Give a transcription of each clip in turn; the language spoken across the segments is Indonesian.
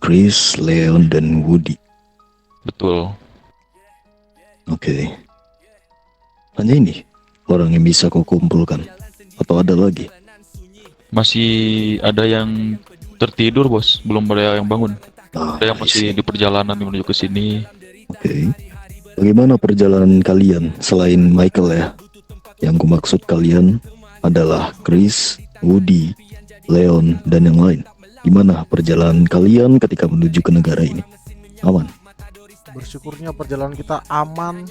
Chris, Leon, dan Woody. Betul. Oke. Hanya ini orang yang bisa kau kumpulkan? Atau ada lagi? Masih ada yang tertidur, bos. Belum ada yang bangun. Ada yang I masih see. di perjalanan menuju ke sini. Oke. Bagaimana perjalanan kalian selain Michael ya? Yang kumaksud kalian adalah Chris, Woody, Leon, dan yang lain. Gimana perjalanan kalian ketika menuju ke negara ini? Aman? Bersyukurnya perjalanan kita aman.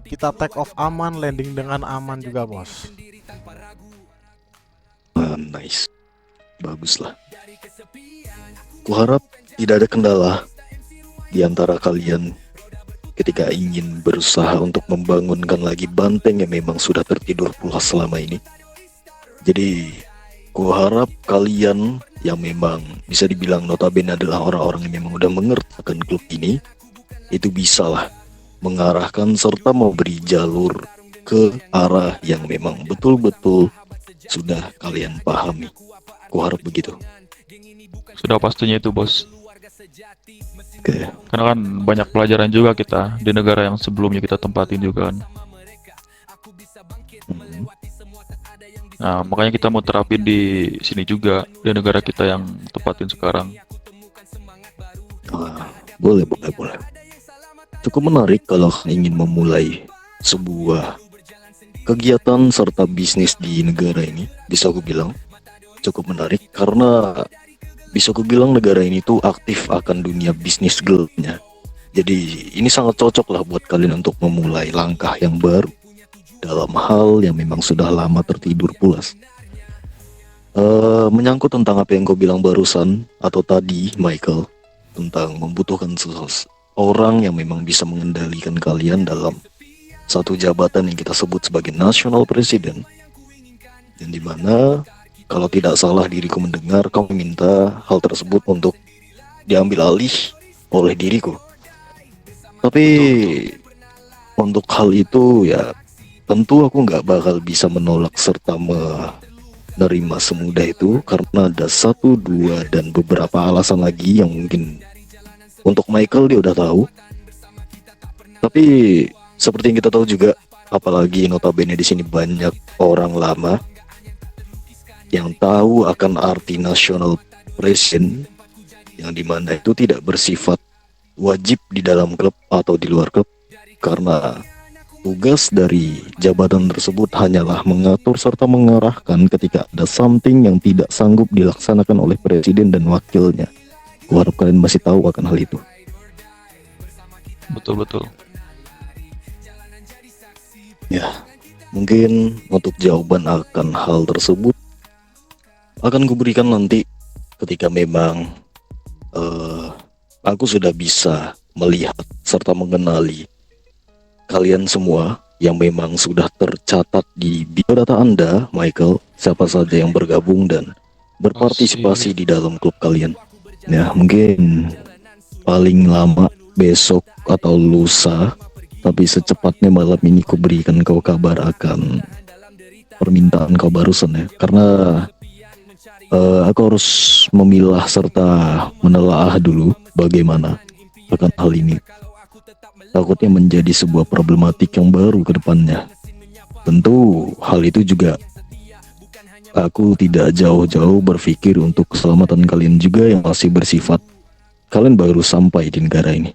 Kita take off aman, landing dengan aman juga, bos. Nice. Baguslah. Kuharap tidak ada kendala di antara kalian ketika ingin berusaha untuk membangunkan lagi banteng yang memang sudah tertidur pulas selama ini. Jadi, kuharap kalian yang memang bisa dibilang notabene adalah orang-orang yang memang udah mengerti akan klub ini, itu bisalah mengarahkan serta memberi jalur ke arah yang memang betul-betul sudah kalian pahami. Kuharap begitu. Sudah pastinya itu, bos. Oke. Karena kan banyak pelajaran juga kita di negara yang sebelumnya kita tempatin juga kan. Hmm. Nah, makanya kita mau terapin di sini juga, di negara kita yang tempatin sekarang. Boleh. Cukup menarik kalau ingin memulai sebuah kegiatan serta bisnis di negara ini. Bisa aku bilang cukup menarik karena bisa aku bilang negara ini tuh aktif akan dunia bisnis gelapnya. Jadi ini sangat cocok lah buat kalian untuk memulai langkah yang baru dalam hal yang memang sudah lama tertidur pulas. Menyangkut tentang apa yang kau bilang barusan atau tadi, Michael, tentang membutuhkan seseorang yang memang bisa mengendalikan kalian dalam satu jabatan yang kita sebut sebagai National President, dan dimana kalau tidak salah diriku mendengar kau meminta hal tersebut untuk diambil alih oleh diriku. Tapi untuk hal itu ya tentu aku nggak bakal bisa menolak serta menerima semudah itu karena ada satu, dua, dan beberapa alasan lagi yang mungkin untuk Michael dia udah tahu. Tapi seperti yang kita tahu juga, apalagi notabene di sini banyak orang lama yang tahu akan arti national president, yang dimana itu tidak bersifat wajib di dalam klub atau di luar klub, karena tugas dari jabatan tersebut hanyalah mengatur serta mengarahkan ketika ada something yang tidak sanggup dilaksanakan oleh presiden dan wakilnya. Kuharap kalian masih tahu akan hal itu. Betul. Ya, mungkin untuk jawaban akan hal tersebut akan kuberikan nanti ketika memang aku sudah bisa melihat serta mengenali kalian semua yang memang sudah tercatat di biodata Anda, Michael, siapa saja yang bergabung dan berpartisipasi di dalam klub kalian. Ya, mungkin paling lama besok atau lusa, tapi secepatnya malam ini kuberikan kau kabar akan permintaan kau barusan ya, karena aku harus memilah serta menelaah dulu bagaimana akan hal ini. Takutnya menjadi sebuah problematik yang baru ke depannya. Tentu hal itu juga aku tidak jauh-jauh berpikir untuk keselamatan kalian juga yang masih bersifat kalian baru sampai di negara ini.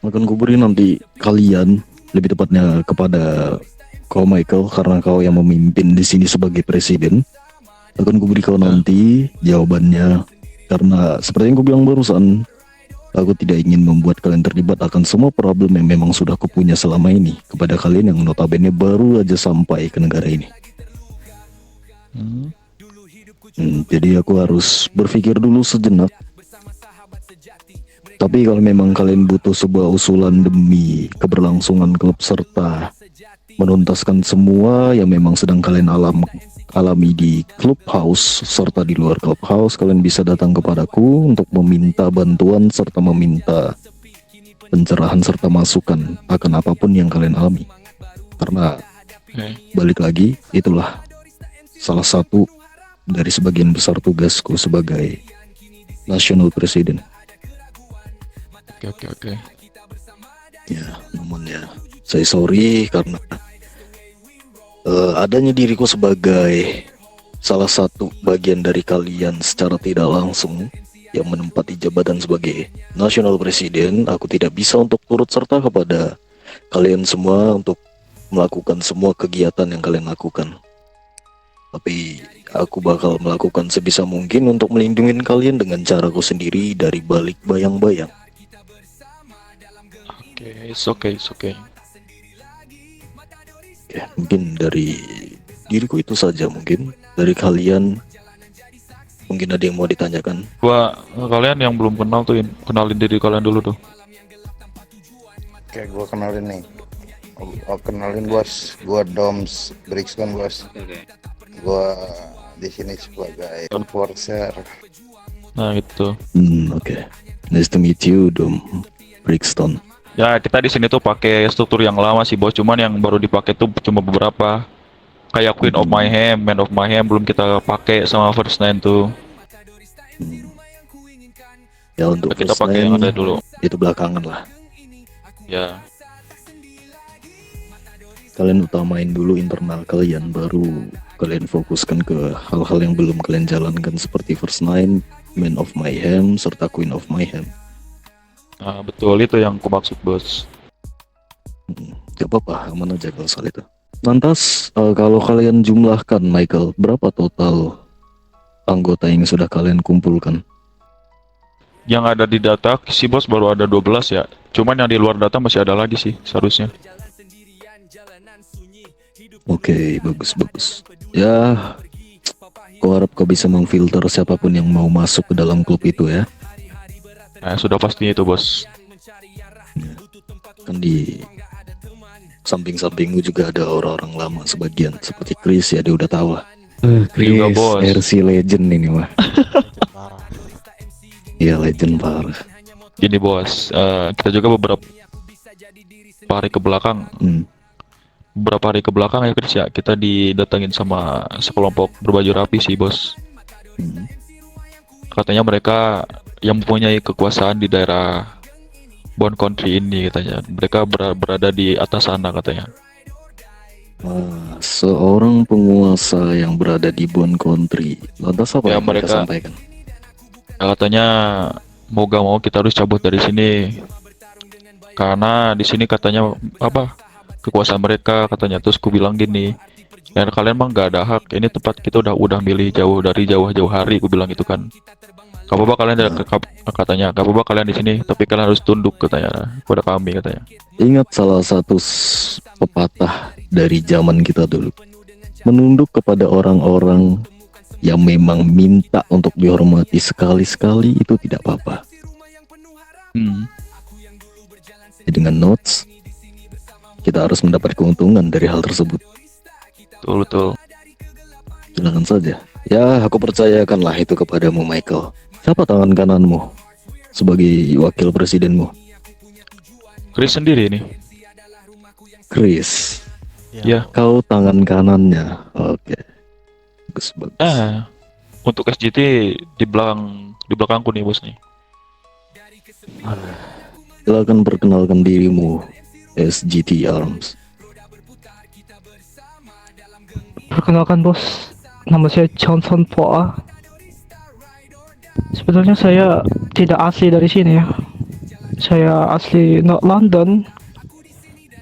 Akan kuberi nanti kalian, lebih tepatnya kepada kau Michael, karena kau yang memimpin di sini sebagai presiden. Akan kuberi kau nanti jawabannya, karena seperti yang ku bilang barusan, aku tidak ingin membuat kalian terlibat akan semua problem yang memang sudah kupunya selama ini kepada kalian yang notabene baru aja sampai ke negara ini. Jadi aku harus berpikir dulu sejenak. Tapi kalau memang kalian butuh sebuah usulan demi keberlangsungan klub serta menuntaskan semua yang memang sedang kalian alami di clubhouse serta di luar clubhouse, kalian bisa datang kepadaku untuk meminta bantuan serta meminta pencerahan serta masukan akan apapun yang kalian alami. Karena balik lagi, itulah salah satu dari sebagian besar tugasku sebagai National President. Oke. Ya, namun ya, saya sorry karena adanya diriku sebagai salah satu bagian dari kalian secara tidak langsung yang menempati jabatan sebagai National Presiden, aku tidak bisa untuk turut serta kepada kalian semua untuk melakukan semua kegiatan yang kalian lakukan. Tapi aku bakal melakukan sebisa mungkin untuk melindungi kalian dengan caraku sendiri dari balik bayang-bayang. Oke, it's okay. Ya, mungkin dari diriku itu saja. Mungkin dari kalian mungkin ada yang mau ditanyakan. Kalian yang belum kenal tuh, kenalin diri kalian dulu tuh. Oke, gua kenalin nih. Kenalin bos, gua Doms Brixton bos. Gua di sini sebagai enforcer. Nah gitu. Oke. Nice to meet you, Dom Brixton. Ya kita di sini tuh pakai struktur yang lama sih bos, cuman yang baru dipakai tuh cuma beberapa. Kayak Queen of Mayhem, Man of Mayhem belum kita pakai sama First Nine tuh. Ya untuk Kita first pakai yang name, ada dulu. itu belakangan lah. Ya. Kalian utamain dulu internal kalian, baru kalian fokuskan ke hal-hal yang belum kalian jalankan seperti First Nine, Man of Mayhem, serta Queen of Mayhem. Nah, betul itu yang aku maksud bos. Gak apa-apa, aman aja kalau soal itu. Lantas, kalau kalian jumlahkan, Michael, berapa total anggota yang sudah kalian kumpulkan? Yang ada di data si bos baru ada 12 ya. Cuman yang di luar data masih ada lagi sih seharusnya. Oke, bagus. Ya, aku harap kau bisa memfilter siapapun yang mau masuk ke dalam klub itu ya. Nah, sudah pastinya itu bos. Kan di samping-sampingmu juga ada orang-orang lama sebagian, seperti Chris ya, dia udah tahu lah. Juga, bos. RC legend ini mah. Parah. Iya, legend parah. Gini bos, kita juga beberapa hari ke belakang ya Chris ya, kita didatengin sama sekelompok berbaju rapi sih bos. Katanya mereka yang mempunyai kekuasaan di daerah Bond Country ini katanya. Mereka berada di atas sana katanya. Seorang penguasa yang berada di Bond Country. Lantas apa Ya, yang mereka mereka- sampaikan? Katanya mau gak mau kita harus cabut dari sini. Karena di sini katanya kekuasaan mereka katanya. Terus ku bilang gini, ya kalian mah gak ada hak. Ini tempat kita udah milih jauh-jauh hari. Ku bilang gitu kan. Gak apa-apa kalian katanya. Gak apa-apa kalian di sini. Tapi kalian harus tunduk katanya. Kepada kami katanya. Ingat salah satu pepatah dari zaman kita dulu. Menunduk kepada orang-orang yang memang minta untuk dihormati sekali-sekali itu tidak apa-apa. Jadi dengan notes, kita harus mendapat keuntungan dari hal tersebut. Betul. Silakan saja. Ya, aku percayakanlah itu kepadamu, Michael. Siapa tangan kananmu sebagai wakil presidenmu? Chris sendiri nih. Chris. Ya. Kau tangan kanannya. Oke. Bagus. Untuk SGT di belakangku nih bos nih. Silakan perkenalkan dirimu, SGT Arms. Perkenalkan bos, nama saya Johnson Poa. Sebenarnya saya tidak asli dari sini ya. Saya asli North London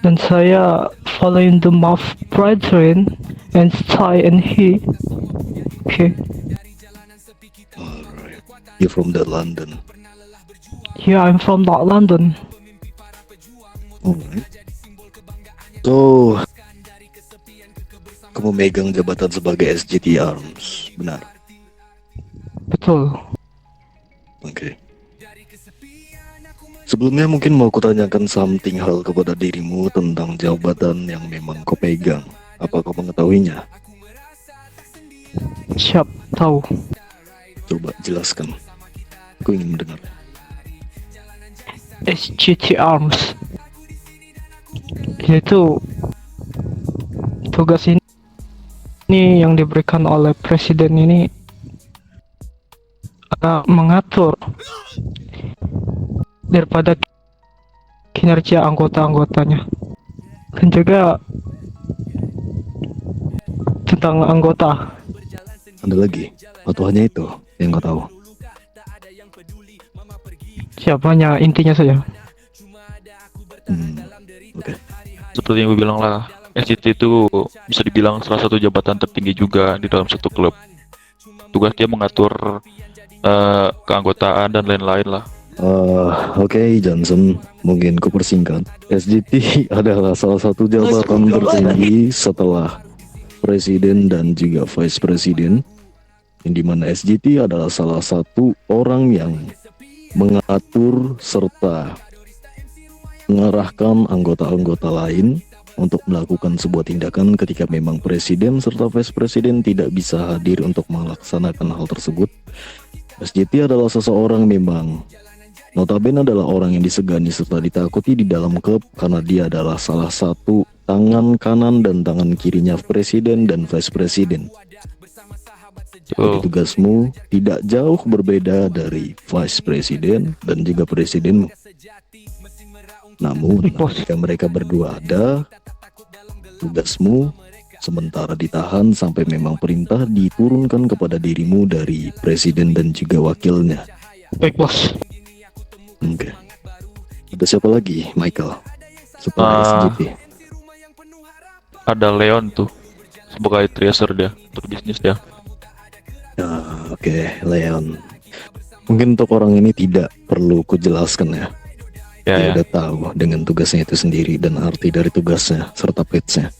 dan saya following the Mouth Brethren and Ty and he. Okay. Alright. You're from the London. Yeah, I'm from North London. Alright. So, kamu megang jabatan sebagai SGT Arms, benar? Betul. Oke. Sebelumnya mungkin mau kutanyakan something hal kepada dirimu tentang jabatan yang memang kau pegang. Apa kau mengetahuinya? Siap, tahu. Coba jelaskan. Aku ingin mendengar. SGT Arms. Yaitu tugas ini yang diberikan oleh presiden ini mengatur daripada kinerja anggota-anggotanya, dan juga tentang anggota. Ada lagi? Atau hanya itu yang kau tahu? Siapanya intinya saja. Oke. Seperti yang gue bilang lah, SJT itu bisa dibilang salah satu jabatan tertinggi juga di dalam satu klub. Tugas dia mengatur keanggotaan dan lain-lain lah. Oke, Johnson, mungkin ku persingkat. SJT adalah salah satu jabatan tertinggi setelah presiden dan juga vice presiden, yang dimana SJT adalah salah satu orang yang mengatur serta mengarahkan anggota-anggota lain untuk melakukan sebuah tindakan ketika memang presiden serta vice presiden tidak bisa hadir untuk melaksanakan hal tersebut. SJT adalah seseorang memang notabene adalah orang yang disegani serta ditakuti di dalam klub karena dia adalah salah satu tangan kanan dan tangan kirinya presiden dan vice presiden. Jadi tugasmu tidak jauh berbeda dari vice presiden dan juga presidenmu. Namun ketika mereka berdua ada, tugasmu sementara ditahan sampai memang perintah diturunkan kepada dirimu dari presiden dan juga wakilnya. Baik, bos. Oke. Ada siapa lagi, Michael? Setelah SJP. Ada Leon tuh sebagai tracer dia untuk bisnis dia. Oke, Leon. Mungkin untuk orang ini tidak perlu kujelaskan ya. Ya, Dia ya. udah tahu dengan tugasnya itu sendiri dan arti dari tugasnya serta page-nya.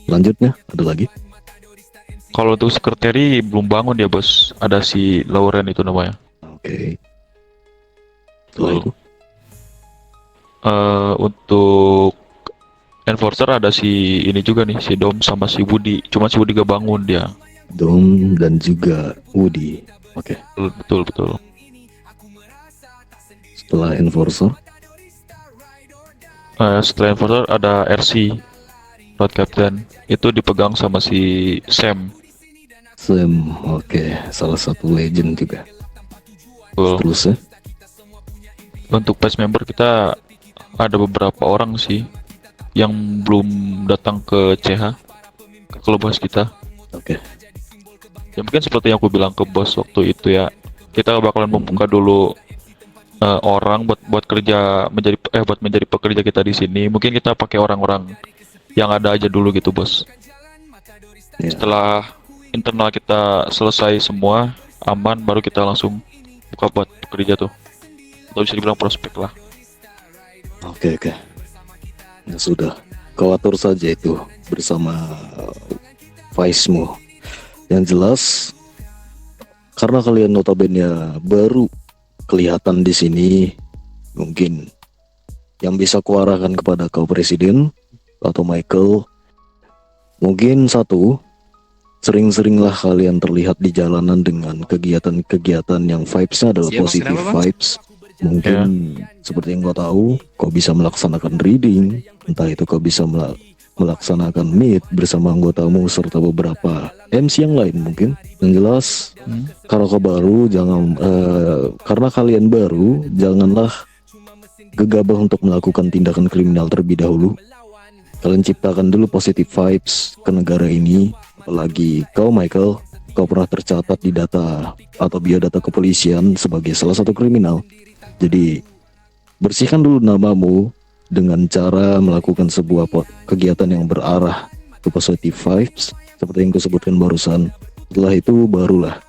Lanjutnya, ada lagi? Kalau untuk sekretari belum bangun dia bos. Ada si Lauren itu namanya. Oke. Setelah itu, Untuk enforcer ada si ini juga nih, si Dom sama si Woody. Cuma si Woody gak bangun dia. Dom dan juga Woody. Oke. Betul. Setelah enforcer, Setelah enforcer ada RC, Road Captain. Itu dipegang sama si Sam. Sam. Oke, salah satu legend juga. Betul. Terusnya, Untuk past member kita ada beberapa orang sih yang belum datang ke CH, ke klub house kita. oke. Ya mungkin seperti yang aku bilang ke bos waktu itu ya, kita bakalan membuka dulu orang buat kerja buat menjadi pekerja kita di sini. Mungkin kita pakai orang-orang yang ada aja dulu gitu bos. Ya. Setelah internal kita selesai semua aman, baru kita langsung buka buat pekerja tuh. Atau bisa dibilang prospek lah. Oke. Ya sudah, kau atur saja itu bersama Vice-mu. Yang jelas, karena kalian notabene baru kelihatan di sini, mungkin yang bisa kuarahkan kepada kau presiden atau Michael, mungkin satu, sering-seringlah kalian terlihat di jalanan dengan kegiatan-kegiatan yang vibes-nya adalah positive vibes. Mungkin seperti yang kau tahu, kau bisa melaksanakan reading, entah itu kau bisa melaksanakan meet bersama anggotamu serta beberapa MC yang lain mungkin. Yang jelas, kalau kau baru, karena kalian baru, janganlah gegabah untuk melakukan tindakan kriminal terlebih dahulu. Kalian ciptakan dulu positive vibes ke negara ini. Apalagi kau Michael, kau pernah tercatat di data atau biodata kepolisian sebagai salah satu kriminal. Jadi bersihkan dulu namamu dengan cara melakukan sebuah kegiatan yang berarah ke positive vibes seperti yang kusebutkan barusan. Setelah itu barulah,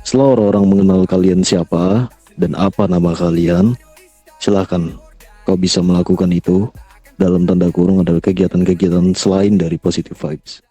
setelah orang-orang mengenal kalian siapa dan apa nama kalian, silahkan kau bisa melakukan itu dalam tanda kurung adalah kegiatan-kegiatan selain dari positive vibes.